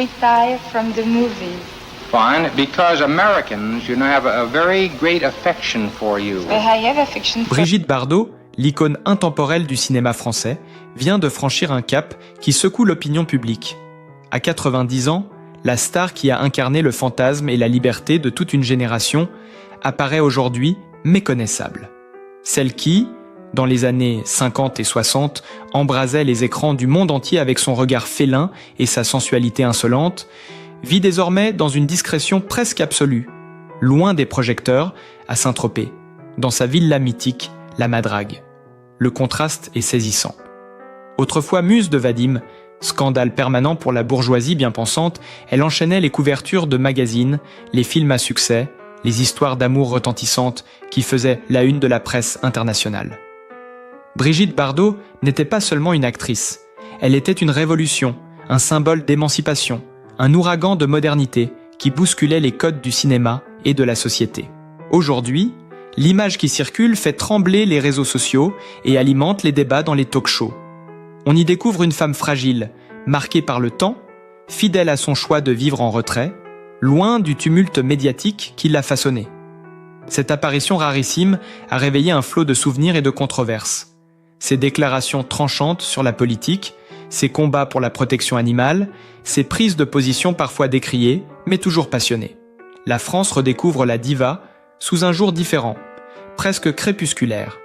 retire from the movies. Fine, because Americans, have a very great affection for you. But I have affection for... Brigitte Bardot, l'icône intemporelle du cinéma français, vient de franchir un cap qui secoue l'opinion publique. À 90 ans, la star qui a incarné le fantasme et la liberté de toute une génération apparaît aujourd'hui méconnaissable. Celle qui, dans les années 50 et 60, embrasait les écrans du monde entier avec son regard félin et sa sensualité insolente, vit désormais dans une discrétion presque absolue, loin des projecteurs, à Saint-Tropez, dans sa villa mythique, la Madrague. Le contraste est saisissant. Autrefois muse de Vadim, scandale permanent pour la bourgeoisie bien pensante, elle enchaînait les couvertures de magazines, les films à succès, les histoires d'amour retentissantes qui faisaient la une de la presse internationale. Brigitte Bardot n'était pas seulement une actrice, elle était une révolution, un symbole d'émancipation, un ouragan de modernité qui bousculait les codes du cinéma et de la société. Aujourd'hui, l'image qui circule fait trembler les réseaux sociaux et alimente les débats dans les talk-shows. On y découvre une femme fragile, marquée par le temps, fidèle à son choix de vivre en retrait, loin du tumulte médiatique qui l'a façonnée. Cette apparition rarissime a réveillé un flot de souvenirs et de controverses. Ses déclarations tranchantes sur la politique, ses combats pour la protection animale, ses prises de position parfois décriées, mais toujours passionnées. La France redécouvre la diva sous un jour différent, presque crépusculaire,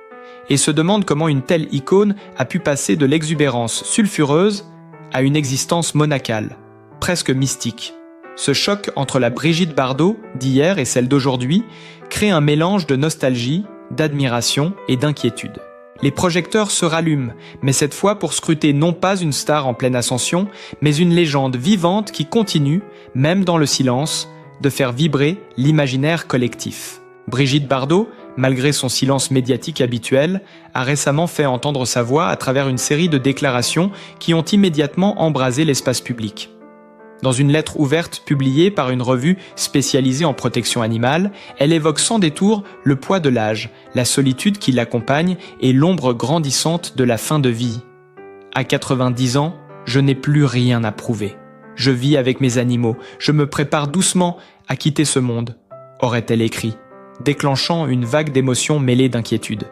et se demande comment une telle icône a pu passer de l'exubérance sulfureuse à une existence monacale, presque mystique. Ce choc entre la Brigitte Bardot d'hier et celle d'aujourd'hui crée un mélange de nostalgie, d'admiration et d'inquiétude. Les projecteurs se rallument, mais cette fois pour scruter non pas une star en pleine ascension, mais une légende vivante qui continue, même dans le silence, de faire vibrer l'imaginaire collectif. Brigitte Bardot, malgré son silence médiatique habituel, a récemment fait entendre sa voix à travers une série de déclarations qui ont immédiatement embrasé l'espace public. Dans une lettre ouverte publiée par une revue spécialisée en protection animale, elle évoque sans détour le poids de l'âge, la solitude qui l'accompagne et l'ombre grandissante de la fin de vie. À 90 ans, je n'ai plus rien à prouver. Je vis avec mes animaux, je me prépare doucement à quitter ce monde, aurait-elle écrit, déclenchant une vague d'émotions mêlées d'inquiétude.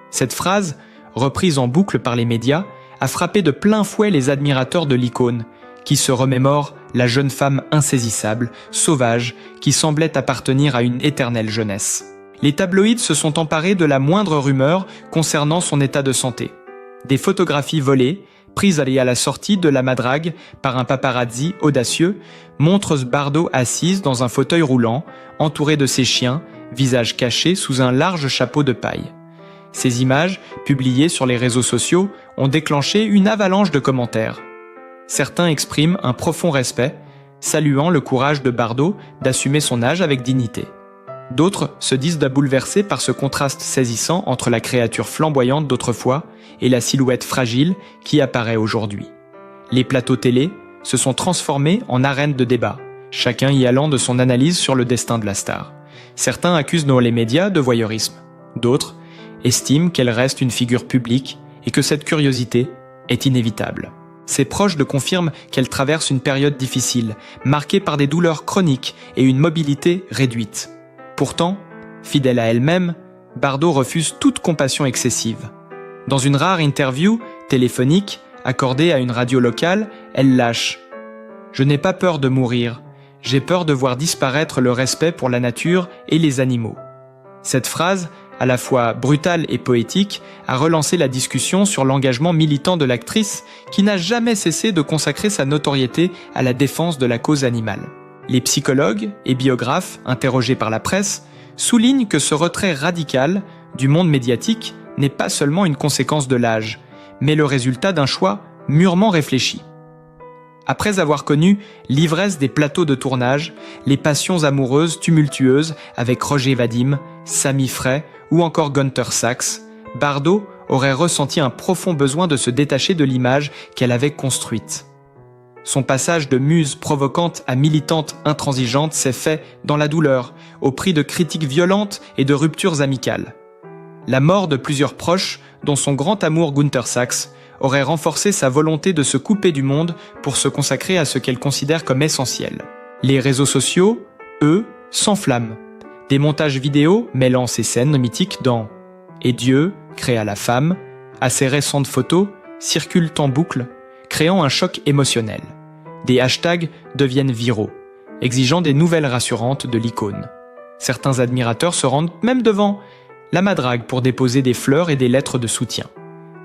Cette phrase, reprise en boucle par les médias, a frappé de plein fouet les admirateurs de l'icône, qui se remémore la jeune femme insaisissable, sauvage, qui semblait appartenir à une éternelle jeunesse. Les tabloïds se sont emparés de la moindre rumeur concernant son état de santé. Des photographies volées, prises à la sortie de la Madrague par un paparazzi audacieux, montrent Bardot assise dans un fauteuil roulant, entourée de ses chiens, visage caché sous un large chapeau de paille. Ces images, publiées sur les réseaux sociaux, ont déclenché une avalanche de commentaires. Certains expriment un profond respect, saluant le courage de Bardot d'assumer son âge avec dignité. D'autres se disent bouleversés par ce contraste saisissant entre la créature flamboyante d'autrefois et la silhouette fragile qui apparaît aujourd'hui. Les plateaux télé se sont transformés en arènes de débat, chacun y allant de son analyse sur le destin de la star. Certains accusent les médias de voyeurisme. D'autres estiment qu'elle reste une figure publique et que cette curiosité est inévitable. Ses proches le confirment qu'elle traverse une période difficile, marquée par des douleurs chroniques et une mobilité réduite. Pourtant, fidèle à elle-même, Bardot refuse toute compassion excessive. Dans une rare interview téléphonique accordée à une radio locale, elle lâche « Je n'ai pas peur de mourir, j'ai peur de voir disparaître le respect pour la nature et les animaux. » Cette phrase, à la fois brutale et poétique, a relancé la discussion sur l'engagement militant de l'actrice qui n'a jamais cessé de consacrer sa notoriété à la défense de la cause animale. Les psychologues et biographes, interrogés par la presse, soulignent que ce retrait radical du monde médiatique n'est pas seulement une conséquence de l'âge, mais le résultat d'un choix mûrement réfléchi. Après avoir connu l'ivresse des plateaux de tournage, les passions amoureuses tumultueuses avec Roger Vadim, Sami Frey ou encore Gunther Sachs, Bardot aurait ressenti un profond besoin de se détacher de l'image qu'elle avait construite. Son passage de muse provocante à militante intransigeante s'est fait dans la douleur, au prix de critiques violentes et de ruptures amicales. La mort de plusieurs proches, dont son grand amour Gunther Sachs, aurait renforcé sa volonté de se couper du monde pour se consacrer à ce qu'elle considère comme essentiel. Les réseaux sociaux, eux, s'enflamment. Des montages vidéo mêlant ces scènes mythiques dans « Et Dieu créa la femme », assez récentes photos circulent en boucle, créant un choc émotionnel. Des hashtags deviennent viraux, exigeant des nouvelles rassurantes de l'icône. Certains admirateurs se rendent même devant la madrague pour déposer des fleurs et des lettres de soutien.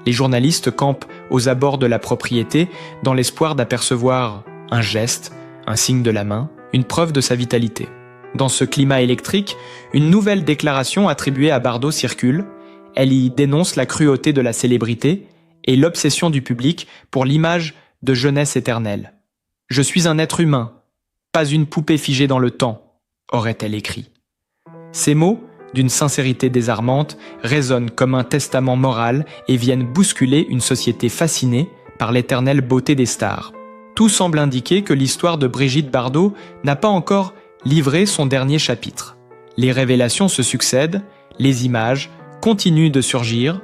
Les journalistes campent aux abords de la propriété dans l'espoir d'apercevoir un geste, un signe de la main, une preuve de sa vitalité. Dans ce climat électrique, une nouvelle déclaration attribuée à Bardot circule. Elle y dénonce la cruauté de la célébrité et l'obsession du public pour l'image de jeunesse éternelle. « Je suis un être humain, pas une poupée figée dans le temps », aurait-elle écrit. Ces mots, d'une sincérité désarmante, résonnent comme un testament moral et viennent bousculer une société fascinée par l'éternelle beauté des stars. Tout semble indiquer que l'histoire de Brigitte Bardot n'a pas encore livré son dernier chapitre. Les révélations se succèdent, les images continuent de surgir,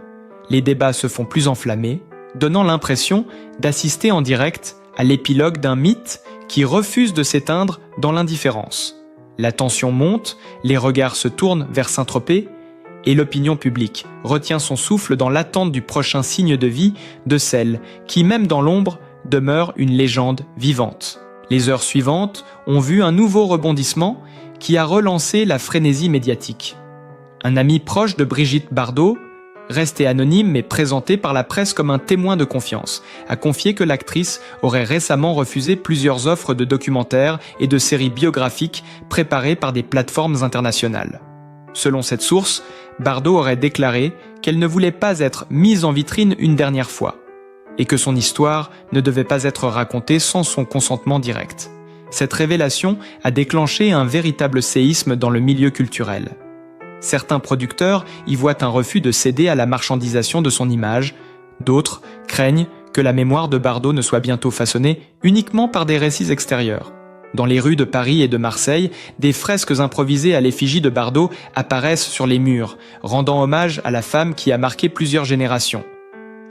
les débats se font plus enflammés, donnant l'impression d'assister en direct à l'épilogue d'un mythe qui refuse de s'éteindre dans l'indifférence. La tension monte, les regards se tournent vers Saint-Tropez et l'opinion publique retient son souffle dans l'attente du prochain signe de vie de celle qui, même dans l'ombre, demeure une légende vivante. Les heures suivantes ont vu un nouveau rebondissement qui a relancé la frénésie médiatique. Un ami proche de Brigitte Bardot, resté anonyme mais présenté par la presse comme un témoin de confiance, a confié que l'actrice aurait récemment refusé plusieurs offres de documentaires et de séries biographiques préparées par des plateformes internationales. Selon cette source, Bardot aurait déclaré qu'elle ne voulait pas être mise en vitrine une dernière fois, et que son histoire ne devait pas être racontée sans son consentement direct. Cette révélation a déclenché un véritable séisme dans le milieu culturel. Certains producteurs y voient un refus de céder à la marchandisation de son image, d'autres craignent que la mémoire de Bardot ne soit bientôt façonnée uniquement par des récits extérieurs. Dans les rues de Paris et de Marseille, des fresques improvisées à l'effigie de Bardot apparaissent sur les murs, rendant hommage à la femme qui a marqué plusieurs générations.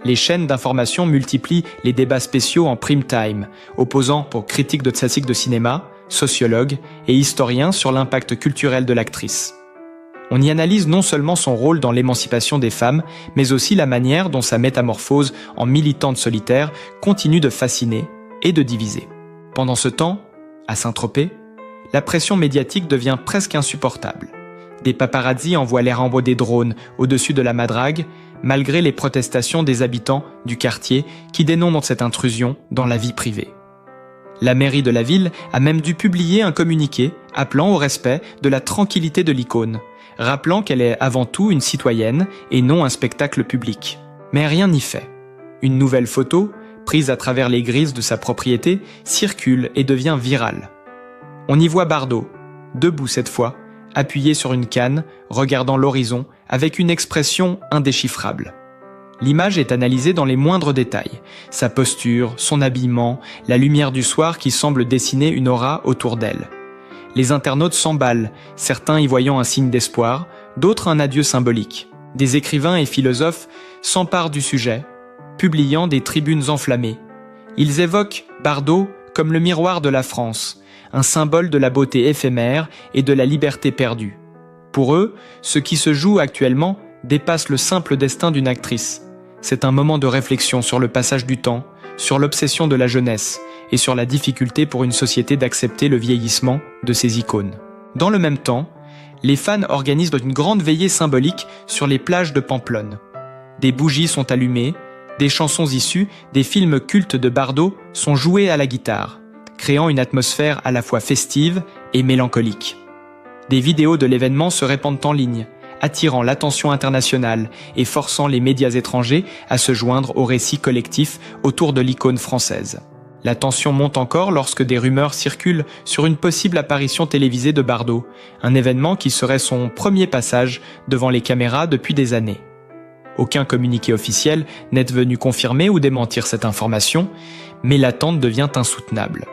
Les chaînes d'information multiplient les débats spéciaux en prime time, opposant pour critiques de classiques de cinéma, sociologues et historiens sur l'impact culturel de l'actrice. On y analyse non seulement son rôle dans l'émancipation des femmes, mais aussi la manière dont sa métamorphose en militante solitaire continue de fasciner et de diviser. Pendant ce temps, à Saint-Tropez, la pression médiatique devient presque insupportable. Des paparazzis envoient l'air en des drones au-dessus de la madrague, malgré les protestations des habitants du quartier qui dénoncent cette intrusion dans la vie privée. La mairie de la ville a même dû publier un communiqué appelant au respect de la tranquillité de l'icône, rappelant qu'elle est avant tout une citoyenne et non un spectacle public. Mais rien n'y fait. Une nouvelle photo, prise à travers les grises de sa propriété, circule et devient virale. On y voit Bardot, debout cette fois, appuyé sur une canne, regardant l'horizon avec une expression indéchiffrable. L'image est analysée dans les moindres détails, sa posture, son habillement, la lumière du soir qui semble dessiner une aura autour d'elle. Les internautes s'emballent, certains y voyant un signe d'espoir, d'autres un adieu symbolique. Des écrivains et philosophes s'emparent du sujet, publiant des tribunes enflammées. Ils évoquent Bardot comme le miroir de la France, un symbole de la beauté éphémère et de la liberté perdue. Pour eux, ce qui se joue actuellement dépasse le simple destin d'une actrice. C'est un moment de réflexion sur le passage du temps, sur l'obsession de la jeunesse et sur la difficulté pour une société d'accepter le vieillissement de ses icônes. Dans le même temps, les fans organisent une grande veillée symbolique sur les plages de Pamplonne. Des bougies sont allumées, des chansons issues des films cultes de Bardot sont jouées à la guitare, créant une atmosphère à la fois festive et mélancolique. Des vidéos de l'événement se répandent en ligne, attirant l'attention internationale et forçant les médias étrangers à se joindre au récit collectif autour de l'icône française. La tension monte encore lorsque des rumeurs circulent sur une possible apparition télévisée de Bardot, un événement qui serait son premier passage devant les caméras depuis des années. Aucun communiqué officiel n'est venu confirmer ou démentir cette information, mais l'attente devient insoutenable.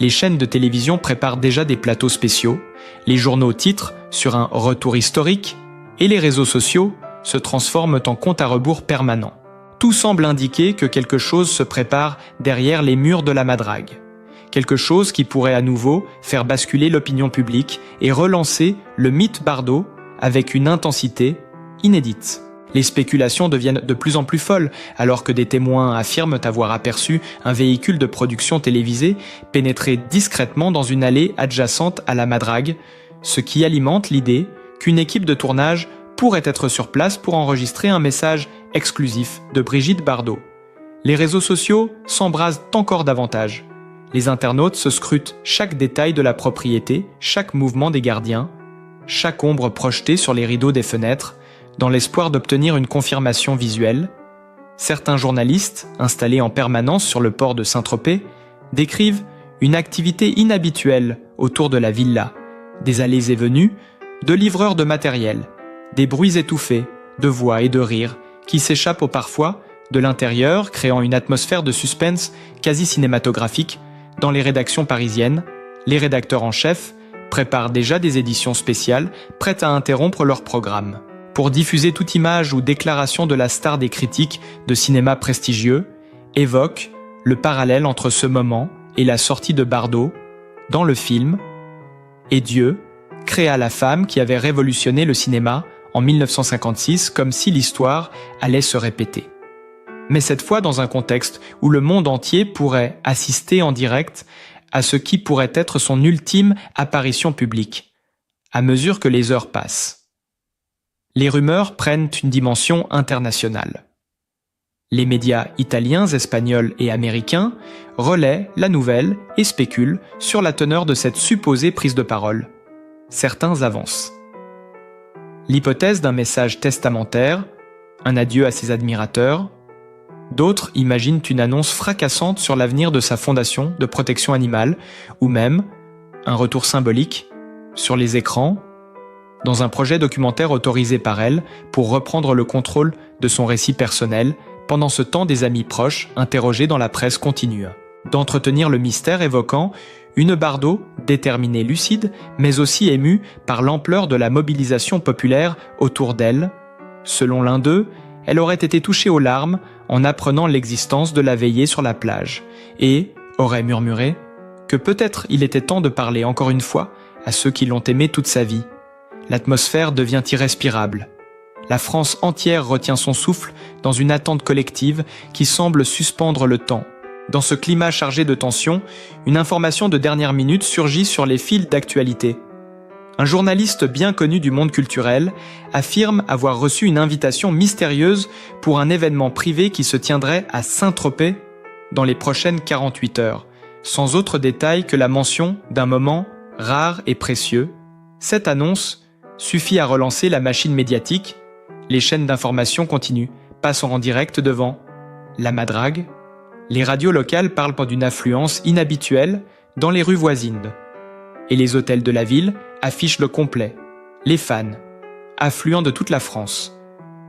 Les chaînes de télévision préparent déjà des plateaux spéciaux, les journaux titrent sur un retour historique, et les réseaux sociaux se transforment en compte à rebours permanent. Tout semble indiquer que quelque chose se prépare derrière les murs de la Madrague. Quelque chose qui pourrait à nouveau faire basculer l'opinion publique et relancer le mythe Bardot avec une intensité inédite. Les spéculations deviennent de plus en plus folles, alors que des témoins affirment avoir aperçu un véhicule de production télévisée pénétrer discrètement dans une allée adjacente à la Madrague, ce qui alimente l'idée qu'une équipe de tournage pourrait être sur place pour enregistrer un message exclusif de Brigitte Bardot. Les réseaux sociaux s'embrasent encore davantage. Les internautes se scrutent chaque détail de la propriété, chaque mouvement des gardiens, chaque ombre projetée sur les rideaux des fenêtres, dans l'espoir d'obtenir une confirmation visuelle. Certains journalistes, installés en permanence sur le port de Saint-Tropez, décrivent une activité inhabituelle autour de la villa, des allées et venues, de livreurs de matériel, des bruits étouffés, de voix et de rires qui s'échappent parfois de l'intérieur, créant une atmosphère de suspense quasi cinématographique. Dans les rédactions parisiennes, les rédacteurs en chef préparent déjà des éditions spéciales prêtes à interrompre leur programme. Pour diffuser toute image ou déclaration de la star des critiques de cinéma prestigieux, évoquent le parallèle entre ce moment et la sortie de Bardot dans le film « Et Dieu créa la femme qui avait révolutionné le cinéma en 1956 comme si l'histoire allait se répéter ». Mais cette fois dans un contexte où le monde entier pourrait assister en direct à ce qui pourrait être son ultime apparition publique, à mesure que les heures passent. Les rumeurs prennent une dimension internationale. Les médias italiens, espagnols et américains relaient la nouvelle et spéculent sur la teneur de cette supposée prise de parole. Certains avancent l'hypothèse d'un message testamentaire, un adieu à ses admirateurs. D'autres imaginent une annonce fracassante sur l'avenir de sa fondation de protection animale, ou même un retour symbolique sur les écrans, dans un projet documentaire autorisé par elle pour reprendre le contrôle de son récit personnel. Pendant ce temps, des amis proches, interrogés dans la presse, continuent d'entretenir le mystère, évoquant une Bardot déterminée, lucide, mais aussi émue par l'ampleur de la mobilisation populaire autour d'elle. Selon l'un d'eux, elle aurait été touchée aux larmes en apprenant l'existence de la veillée sur la plage, et aurait murmuré que peut-être il était temps de parler encore une fois à ceux qui l'ont aimée toute sa vie. L'atmosphère devient irrespirable. La France entière retient son souffle dans une attente collective qui semble suspendre le temps. Dans ce climat chargé de tension, une information de dernière minute surgit sur les fils d'actualité. Un journaliste bien connu du monde culturel affirme avoir reçu une invitation mystérieuse pour un événement privé qui se tiendrait à Saint-Tropez dans les prochaines 48 heures, sans autre détail que la mention d'un moment rare et précieux. Cette annonce suffit à relancer la machine médiatique. Les chaînes d'information continuent, passant en direct devant la Madrague. Les radios locales parlent d'une affluence inhabituelle dans les rues voisines. Et les hôtels de la ville affichent le complet. Les fans, affluents de toute la France.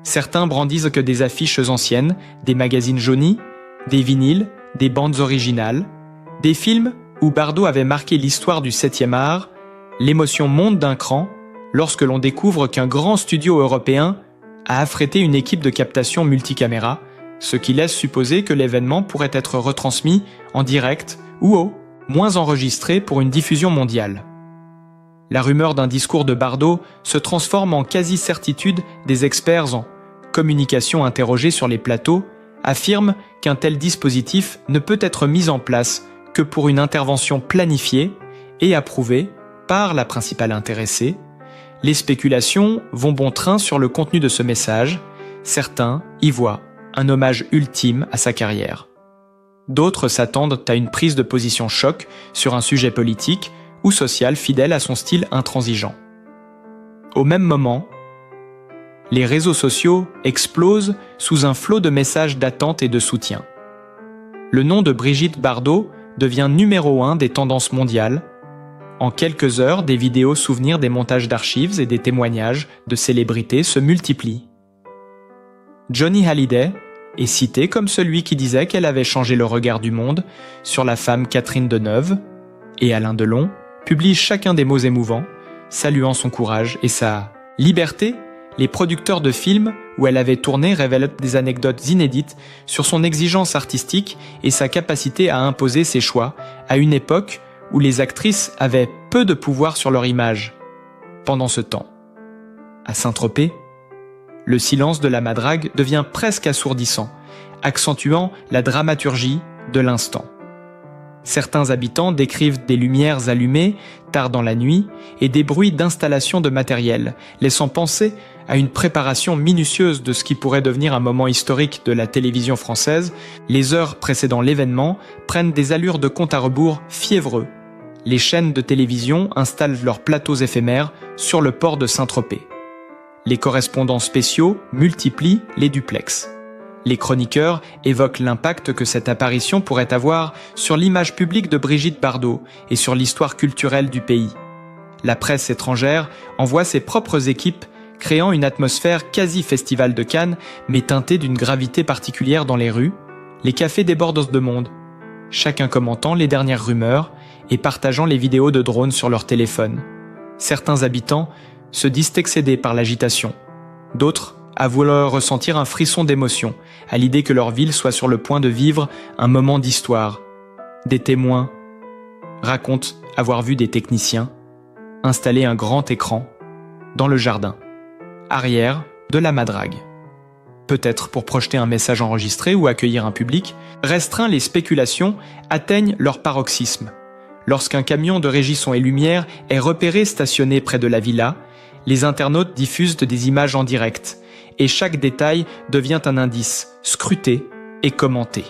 Certains brandissent que des affiches anciennes, des magazines jaunis, des vinyles, des bandes originales, des films où Bardot avait marqué l'histoire du 7e art. L'émotion monte d'un cran lorsque l'on découvre qu'un grand studio européen a affrété une équipe de captation multicaméra, ce qui laisse supposer que l'événement pourrait être retransmis en direct ou au moins enregistré pour une diffusion mondiale. La rumeur d'un discours de Bardot se transforme en quasi-certitude. Des experts en communication interrogés sur les plateaux affirment qu'un tel dispositif ne peut être mis en place que pour une intervention planifiée et approuvée par la principale intéressée. Les spéculations vont bon train sur le contenu de ce message. Certains y voient un hommage ultime à sa carrière. D'autres s'attendent à une prise de position choc sur un sujet politique ou social fidèle à son style intransigeant. Au même moment, les réseaux sociaux explosent sous un flot de messages d'attente et de soutien. Le nom de Brigitte Bardot devient numéro 1 des tendances mondiales. En quelques heures, des vidéos souvenirs, des montages d'archives et des témoignages de célébrités se multiplient. Johnny Hallyday est cité comme celui qui disait qu'elle avait changé le regard du monde sur la femme Catherine Deneuve, et Alain Delon publie chacun des mots émouvants, saluant son courage et sa liberté. Les producteurs de films où elle avait tourné révèlent des anecdotes inédites sur son exigence artistique et sa capacité à imposer ses choix à une époque où les actrices avaient peu de pouvoir sur leur image. Pendant ce temps, à Saint-Tropez, le silence de la madrague devient presque assourdissant, accentuant la dramaturgie de l'instant. Certains habitants décrivent des lumières allumées tard dans la nuit et des bruits d'installation de matériel, laissant penser à une préparation minutieuse de ce qui pourrait devenir un moment historique de la télévision française. Les heures précédant l'événement prennent des allures de compte à rebours fiévreux. Les chaînes de télévision installent leurs plateaux éphémères sur le port de Saint-Tropez. Les correspondants spéciaux multiplient les duplex. Les chroniqueurs évoquent l'impact que cette apparition pourrait avoir sur l'image publique de Brigitte Bardot et sur l'histoire culturelle du pays. La presse étrangère envoie ses propres équipes, créant une atmosphère quasi festival de Cannes, mais teintée d'une gravité particulière dans les rues. Les cafés débordent de monde, chacun commentant les dernières rumeurs et partageant les vidéos de drones sur leur téléphone. Certains habitants se disent excédés par l'agitation. D'autres avouent ressentir un frisson d'émotion à l'idée que leur ville soit sur le point de vivre un moment d'histoire. Des témoins racontent avoir vu des techniciens installer un grand écran dans le jardin arrière de la madrague. Peut-être pour projeter un message enregistré ou accueillir un public, restreints, les spéculations atteignent leur paroxysme. Lorsqu'un camion de régie son et lumière est repéré stationné près de la villa, les internautes diffusent des images en direct, et chaque détail devient un indice, scruté et commenté.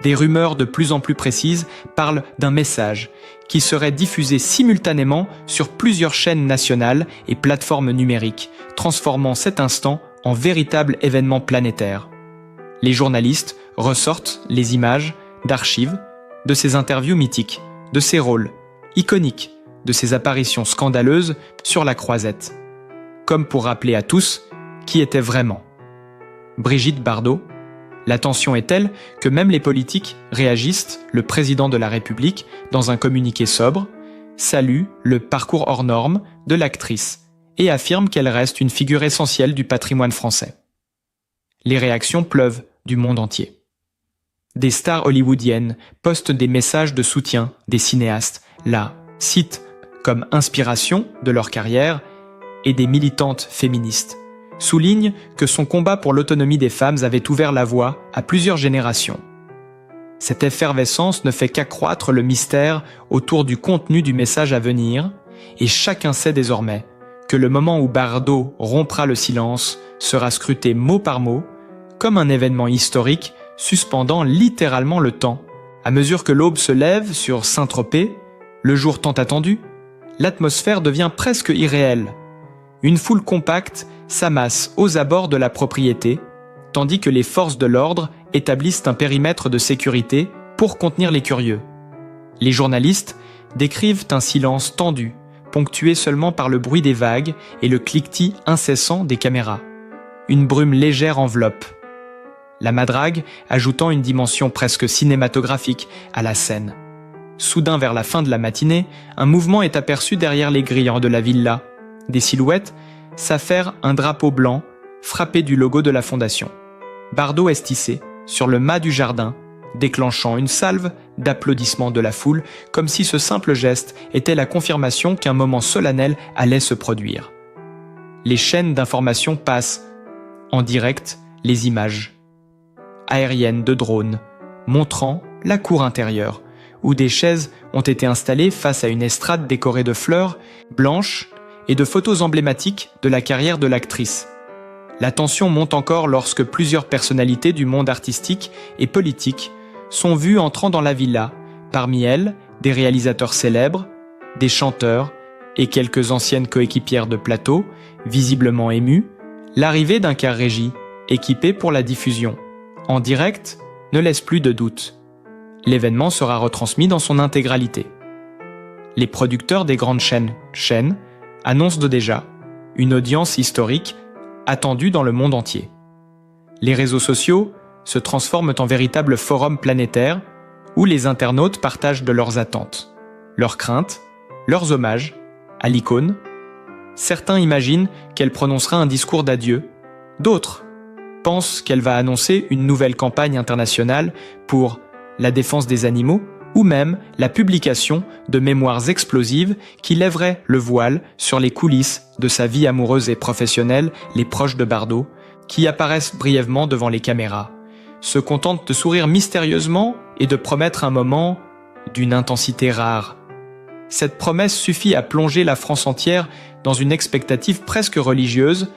Des rumeurs de plus en plus précises parlent d'un message qui serait diffusé simultanément sur plusieurs chaînes nationales et plateformes numériques, transformant cet instant en véritable événement planétaire. Les journalistes ressortent les images d'archives de ces interviews mythiques, de ces rôles iconiques, de ces apparitions scandaleuses sur la croisette, comme pour rappeler à tous qui était vraiment Brigitte Bardot. La tension est telle que même les politiques réagissent. Le président de la République, dans un communiqué sobre, salue le parcours hors norme de l'actrice et affirme qu'elle reste une figure essentielle du patrimoine français. Les réactions pleuvent du monde entier. Des stars hollywoodiennes postent des messages de soutien, des cinéastes la citent comme inspiration de leur carrière et des militantes féministes soulignent que son combat pour l'autonomie des femmes avait ouvert la voie à plusieurs générations. Cette effervescence ne fait qu'accroître le mystère autour du contenu du message à venir, et chacun sait désormais que le moment où Bardot rompra le silence sera scruté mot par mot comme un événement historique suspendant littéralement le temps. À mesure que l'aube se lève sur Saint-Tropez, le jour tant attendu, l'atmosphère devient presque irréelle. Une foule compacte s'amasse aux abords de la propriété, tandis que les forces de l'ordre établissent un périmètre de sécurité pour contenir les curieux. Les journalistes décrivent un silence tendu, ponctué seulement par le bruit des vagues et le cliquetis incessant des caméras. Une brume légère enveloppe la madrague, ajoutant une dimension presque cinématographique à la scène. Soudain, vers la fin de la matinée, un mouvement est aperçu derrière les grilles de la villa. Des silhouettes s'affairent un drapeau blanc frappé du logo de la fondation. Bardot est hissé sur le mât du jardin, déclenchant une salve d'applaudissements de la foule, comme si ce simple geste était la confirmation qu'un moment solennel allait se produire. Les chaînes d'information passent en direct les images aériennes de drones montrant la cour intérieure, où des chaises ont été installées face à une estrade décorée de fleurs blanches et de photos emblématiques de la carrière de l'actrice. La tension monte encore lorsque plusieurs personnalités du monde artistique et politique sont vues entrant dans la villa, parmi elles des réalisateurs célèbres, des chanteurs et quelques anciennes coéquipières de plateau, visiblement émues. L'arrivée d'un car régie, équipé pour la diffusion en direct, ne laisse plus de doute. L'événement sera retransmis dans son intégralité. Les producteurs des grandes chaînes annoncent déjà une audience historique attendue dans le monde entier. Les réseaux sociaux se transforment en véritables forums planétaires où les internautes partagent de leurs attentes, leurs craintes, leurs hommages à l'icône. Certains imaginent qu'elle prononcera un discours d'adieu, D'autres pensent qu'elle va annoncer une nouvelle campagne internationale pour la défense des animaux ou même la publication de mémoires explosives qui lèveraient le voile sur les coulisses de sa vie amoureuse et professionnelle, les proches de Bardot, qui apparaissent brièvement devant les caméras, se contentent de sourire mystérieusement et de promettre un moment d'une intensité rare. Cette promesse suffit à plonger la France entière dans une expectative presque religieuse.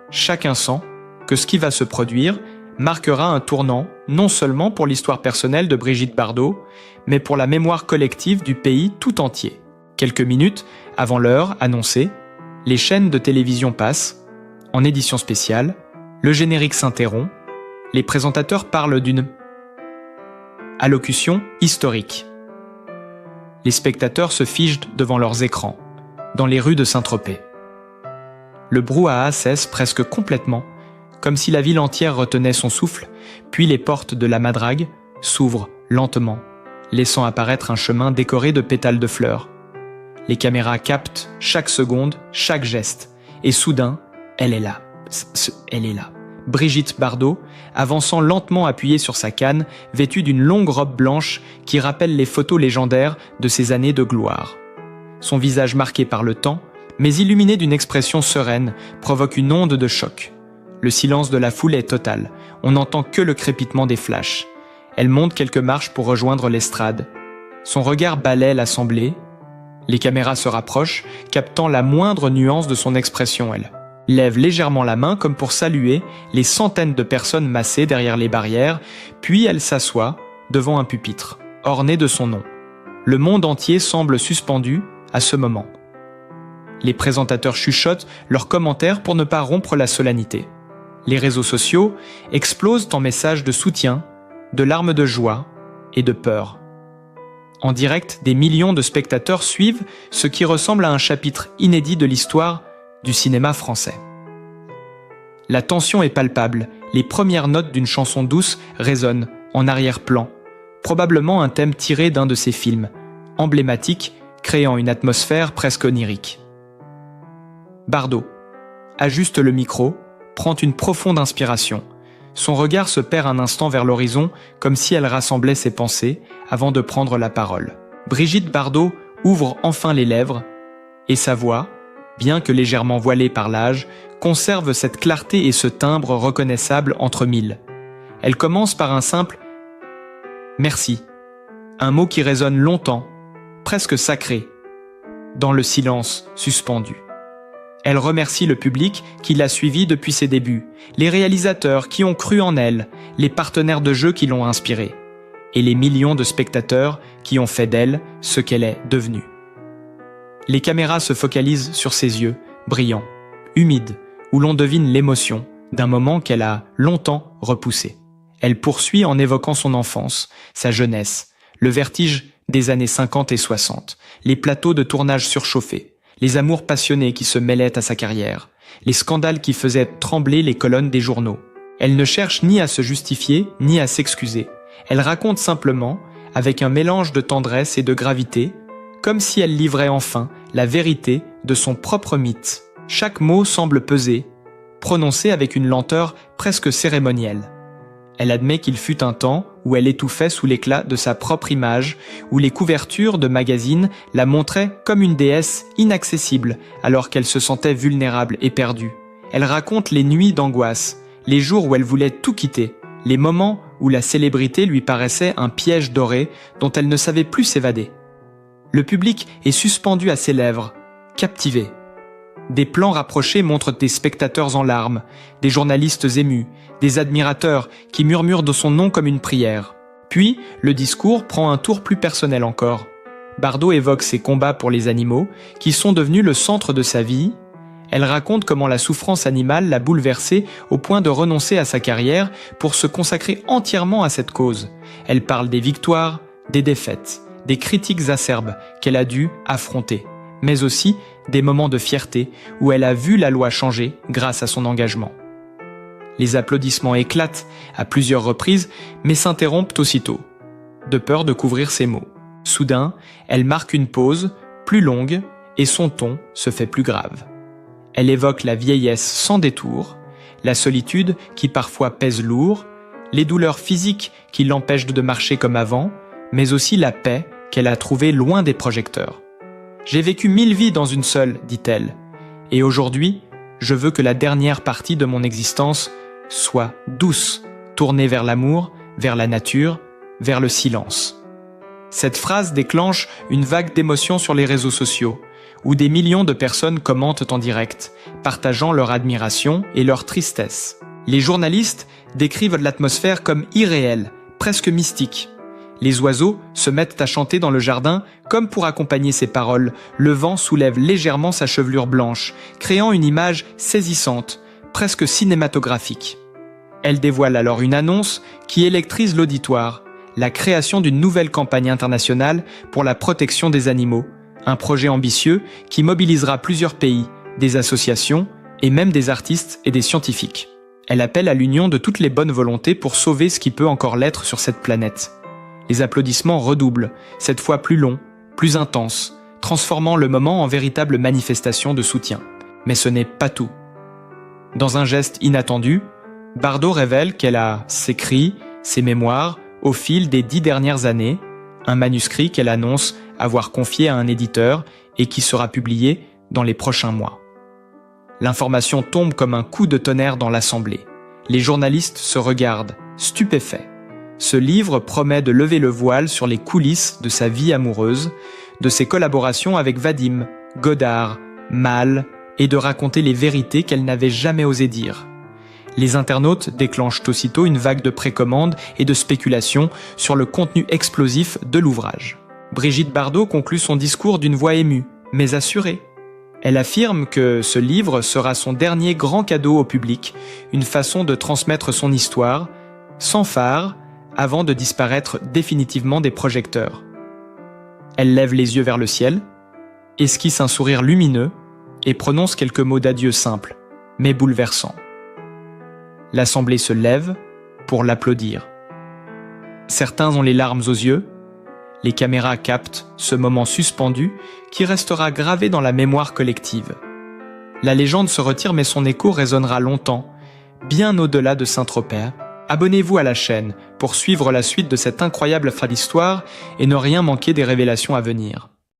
Chacun sent que ce qui va se produire marquera un tournant non seulement pour l'histoire personnelle de Brigitte Bardot, mais pour la mémoire collective du pays tout entier. Quelques minutes avant l'heure annoncée, les chaînes de télévision passent, en édition spéciale, le générique s'interrompt, les présentateurs parlent d'une allocution historique. Les spectateurs se figent devant leurs écrans, dans les rues de Saint-Tropez. Le brouhaha cesse presque complètement, comme si la ville entière retenait son souffle, puis les portes de la Madrague s'ouvrent lentement, laissant apparaître un chemin décoré de pétales de fleurs. Les caméras captent chaque seconde, chaque geste, et soudain, elle est là. Elle est là. Brigitte Bardot, avançant lentement appuyée sur sa canne, vêtue d'une longue robe blanche qui rappelle les photos légendaires de ses années de gloire. Son visage marqué par le temps, mais illuminé d'une expression sereine, provoque une onde de choc. Le silence de la foule est total, on n'entend que le crépitement des flashs. Elle monte quelques marches pour rejoindre l'estrade. Son regard balaie l'assemblée. Les caméras se rapprochent, captant la moindre nuance de son expression, elle lève légèrement la main comme pour saluer les centaines de personnes massées derrière les barrières, puis elle s'assoit devant un pupitre, orné de son nom. Le monde entier semble suspendu à ce moment. Les présentateurs chuchotent leurs commentaires pour ne pas rompre la solennité. Les réseaux sociaux explosent en messages de soutien, de larmes de joie et de peur. En direct, des millions de spectateurs suivent ce qui ressemble à un chapitre inédit de l'histoire du cinéma français. La tension est palpable, les premières notes d'une chanson douce résonnent en arrière-plan, probablement un thème tiré d'un de ses films, emblématique, créant une atmosphère presque onirique. Bardot ajuste le micro, prend une profonde inspiration. Son regard se perd un instant vers l'horizon, comme si elle rassemblait ses pensées avant de prendre la parole. Brigitte Bardot ouvre enfin les lèvres, et sa voix, bien que légèrement voilée par l'âge, conserve cette clarté et ce timbre reconnaissable entre mille. Elle commence par un simple « merci », un mot qui résonne longtemps, presque sacré, dans le silence suspendu. Elle remercie le public qui l'a suivie depuis ses débuts, les réalisateurs qui ont cru en elle, les partenaires de jeu qui l'ont inspirée, et les millions de spectateurs qui ont fait d'elle ce qu'elle est devenue. Les caméras se focalisent sur ses yeux, brillants, humides, où l'on devine l'émotion d'un moment qu'elle a longtemps repoussé. Elle poursuit en évoquant son enfance, sa jeunesse, le vertige des années 50 et 60, les plateaux de tournage surchauffés, les amours passionnés qui se mêlaient à sa carrière, les scandales qui faisaient trembler les colonnes des journaux. Elle ne cherche ni à se justifier, ni à s'excuser. Elle raconte simplement, avec un mélange de tendresse et de gravité, comme si elle livrait enfin la vérité de son propre mythe. Chaque mot semble peser, prononcé avec une lenteur presque cérémonielle. Elle admet qu'il fut un temps où elle étouffait sous l'éclat de sa propre image, où les couvertures de magazines la montraient comme une déesse inaccessible alors qu'elle se sentait vulnérable et perdue. Elle raconte les nuits d'angoisse, les jours où elle voulait tout quitter, les moments où la célébrité lui paraissait un piège doré dont elle ne savait plus s'évader. Le public est suspendu à ses lèvres, captivé. Des plans rapprochés montrent des spectateurs en larmes, des journalistes émus, des admirateurs qui murmurent de son nom comme une prière. Puis, le discours prend un tour plus personnel encore. Bardot évoque ses combats pour les animaux, qui sont devenus le centre de sa vie. Elle raconte comment la souffrance animale l'a bouleversée au point de renoncer à sa carrière pour se consacrer entièrement à cette cause. Elle parle des victoires, des défaites, des critiques acerbes qu'elle a dû affronter, mais aussi des moments de fierté où elle a vu la loi changer grâce à son engagement. Les applaudissements éclatent à plusieurs reprises, mais s'interrompent aussitôt, de peur de couvrir ses mots. Soudain, elle marque une pause, plus longue, et son ton se fait plus grave. Elle évoque la vieillesse sans détour, la solitude qui parfois pèse lourd, les douleurs physiques qui l'empêchent de marcher comme avant, mais aussi la paix qu'elle a trouvée loin des projecteurs. « J'ai vécu 1000 vies dans une seule, dit-elle, et aujourd'hui, je veux que la dernière partie de mon existence soit douce, tournée vers l'amour, vers la nature, vers le silence. » Cette phrase déclenche une vague d'émotions sur les réseaux sociaux, où des millions de personnes commentent en direct, partageant leur admiration et leur tristesse. Les journalistes décrivent l'atmosphère comme irréelle, presque mystique. Les oiseaux se mettent à chanter dans le jardin comme pour accompagner ces paroles. Le vent soulève légèrement sa chevelure blanche, créant une image saisissante, presque cinématographique. Elle dévoile alors une annonce qui électrise l'auditoire, la création d'une nouvelle campagne internationale pour la protection des animaux, un projet ambitieux qui mobilisera plusieurs pays, des associations et même des artistes et des scientifiques. Elle appelle à l'union de toutes les bonnes volontés pour sauver ce qui peut encore l'être sur cette planète. Les applaudissements redoublent, cette fois plus longs, plus intenses, transformant le moment en véritable manifestation de soutien. Mais ce n'est pas tout. Dans un geste inattendu, Bardot révèle qu'elle a ses cris, ses mémoires, au fil des 10 dernières années, un manuscrit qu'elle annonce avoir confié à un éditeur et qui sera publié dans les prochains mois. L'information tombe comme un coup de tonnerre dans l'Assemblée. Les journalistes se regardent, stupéfaits. Ce livre promet de lever le voile sur les coulisses de sa vie amoureuse, de ses collaborations avec Vadim, Godard, Malle, et de raconter les vérités qu'elle n'avait jamais osé dire. Les internautes déclenchent aussitôt une vague de précommandes et de spéculations sur le contenu explosif de l'ouvrage. Brigitte Bardot conclut son discours d'une voix émue, mais assurée. Elle affirme que ce livre sera son dernier grand cadeau au public, une façon de transmettre son histoire, sans phare, avant de disparaître définitivement des projecteurs. Elle lève les yeux vers le ciel, esquisse un sourire lumineux et prononce quelques mots d'adieu simples, mais bouleversants. L'Assemblée se lève pour l'applaudir. Certains ont les larmes aux yeux, les caméras captent ce moment suspendu qui restera gravé dans la mémoire collective. La légende se retire mais son écho résonnera longtemps, bien au-delà de Saint-Tropez. Abonnez-vous à la chaîne pour suivre la suite de cette incroyable histoire et ne rien manquer des révélations à venir.